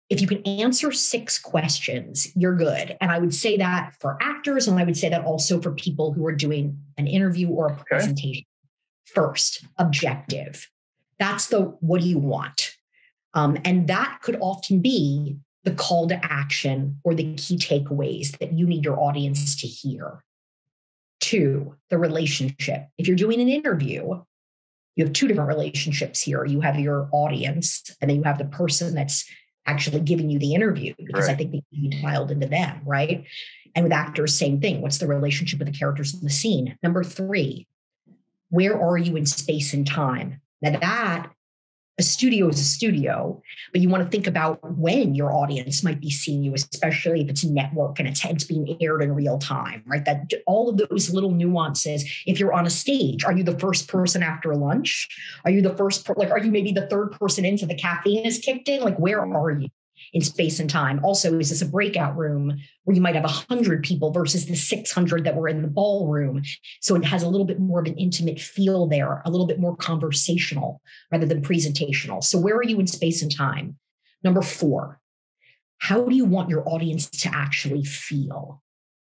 if you can answer 6 questions, you're good. And I would say that for actors, and I would say that also for people who are doing an interview or a presentation. First, objective. That's the what do you want? And that could often be the call to action or the key takeaways that you need your audience to hear. 2, the relationship. If you're doing an interview, you have 2 different relationships here. You have your audience, and then you have the person that's actually giving you the interview, because I think they can be dialed into them, right? And with actors, same thing. What's the relationship with the characters in the scene? Number 3, where are you in space and time? Now that a studio is a studio, but you want to think about when your audience might be seeing you, especially if it's a network and it's being aired in real time, right? That all of those little nuances. If you're on a stage, are you the first person after lunch? Are you the first, are you maybe the third person in so the caffeine is kicked in? Like, where are you in space and time? Also, is this a breakout room where you might have 100 people versus the 600 that were in the ballroom? So it has a little bit more of an intimate feel there, a little bit more conversational rather than presentational. So where are you in space and time? Number 4, how do you want your audience to actually feel?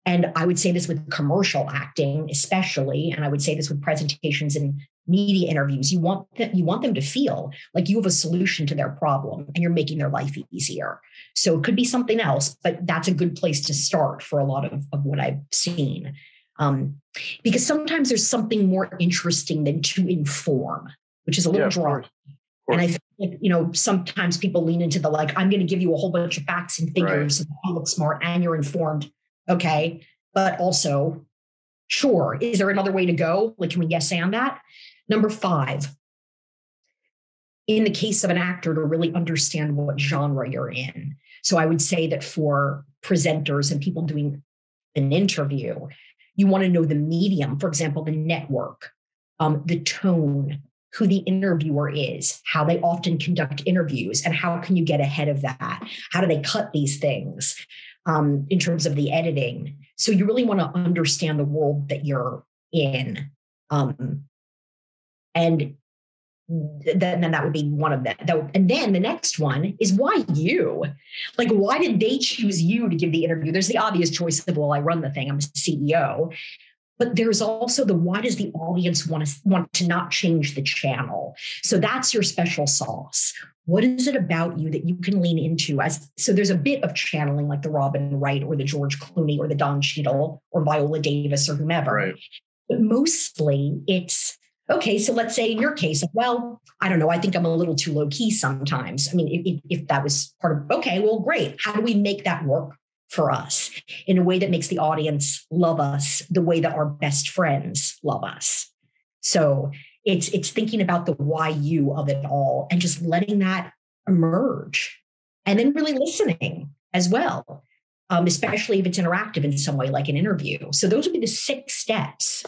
And I would say this with commercial acting, especially, and I would say this with presentations and media interviews. You want them to feel like you have a solution to their problem and you're making their life easier. So it could be something else, but that's a good place to start for a lot of what I've seen. Because sometimes there's something more interesting than to inform, which is a little dry. And I think, sometimes people lean into the, I'm going to give you a whole bunch of facts and figures so that you look smart and you're informed. Okay. But also, sure, is there another way to go? Can we yes and that? Number 5, in the case of an actor, to really understand what genre you're in. So I would say that for presenters and people doing an interview, you want to know the medium, for example, the network, the tone, who the interviewer is, how they often conduct interviews, and how can you get ahead of that? How do they cut these things in terms of the editing? So you really want to understand the world that you're in. And then that would be one of them. And then the next one is why you? Why did they choose you to give the interview? There's the obvious choice of, well, I run the thing, I'm a CEO. But there's also the why does the audience want to not change the channel? So that's your special sauce. What is it about you that you can lean into? So there's a bit of channeling, like the Robin Wright or the George Clooney or the Don Cheadle or Viola Davis or whomever. Right. But mostly it's, okay, so let's say in your case, well, I don't know, I think I'm a little too low key sometimes. I mean, if that was part of, okay, well, great. How do we make that work for us in a way that makes the audience love us the way that our best friends love us? So it's thinking about the why you of it all and just letting that emerge, and then really listening as well, especially if it's interactive in some way, like an interview. So those would be the 6 steps